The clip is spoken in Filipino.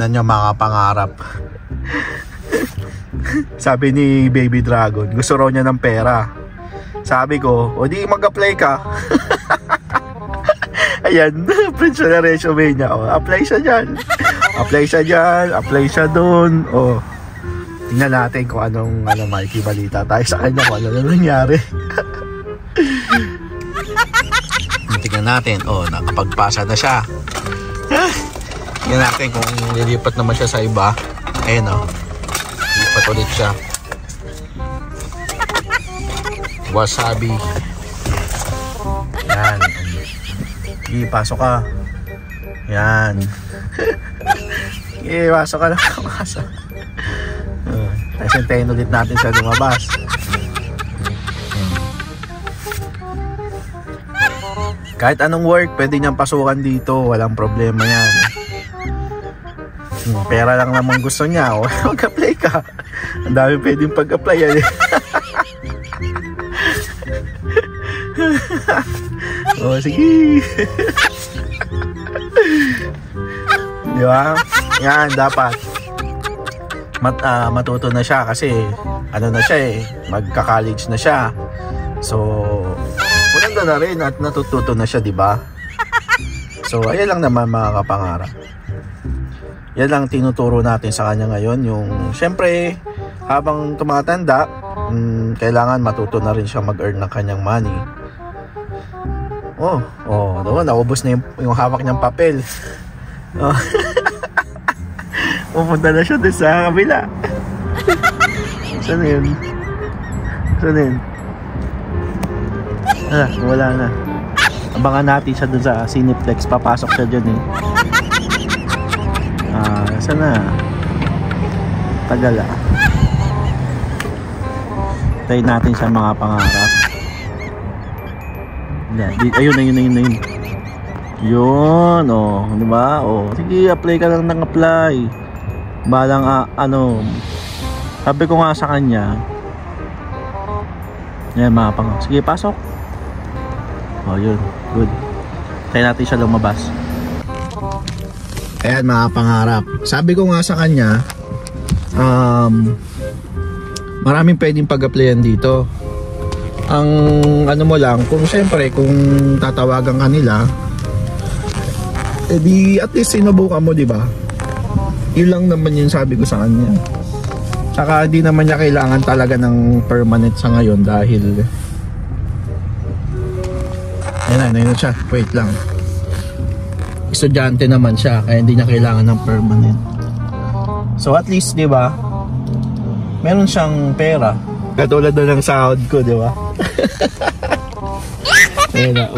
Tignan nyo mga pangarap. Sabi ni Baby Dragon, gusto raw niya ng pera. Sabi ko, o di mag-apply ka. Ayan, print siya na resume niya. O, apply siya dyan. Apply siya dyan, apply siya doon. O, tingnan natin kung anong makikibalita tayo sa kanya, kung ano na nangyari. Tingnan natin, o, nakapagpasa na siya. Tingnan natin kung lilipat naman siya sa iba. Ayan o, lilipat ulit siya. Wasabi. Yan. Sige, pasok ka. Yan. Sige, pasok ka lang. Pasok. Tapos hintayin ulit natin siya lumabas. Kahit anong work, pwede niyang pasukan dito. Walang problema yan. Pera lang naman gusto niya. Mag-apply ka. Ang dami pwedeng pag-apply yan. Oh, sige. Di ba? Yan, dapat matuto na siya kasi ano na siya eh, magka-college na siya. So, maganda na rin at natututo na siya, di ba? So, ayan lang naman mga kapangarap. Yan lang tinuturo natin sa kanya ngayon. Yung, syempre, habang tumatanda, kailangan matuto na rin siya mag-earn ng kanyang money. Doon, naubos na yung hawak niyang papel. Pupunta na siya doon sa kabila. Saan yun? Saan yun? Wala na. Abangan natin siya doon sa Cineplex. Papasok siya dyan eh. Saan na? Tagal ah. Tayo natin siya mga pangarap. Ayun. Yun, di ba? Sige, apply ka lang ng apply. Balang, sabi ko nga sa kanya, yan mga pangarap. Sige, pasok. Yun, good. Tayo natin siya lumabas. Ayan mga pangarap. Sabi ko nga sa kanya, maraming pwedeng pag-applyan dito. Ang ano mo lang, kung siyempre kung tatawagan ka nila, edi at least sinubukan mo, di ba? Yun lang naman yung sabi ko sa kanya. Saka di naman niya kailangan talaga ng permanent sa ngayon dahil ayun siya, wait lang. Estudyante naman siya kaya hindi niya kailangan ng permanent. So at least, di ba? Meron siyang pera. Katulad na ng sahod ko, di ba? Ayun na.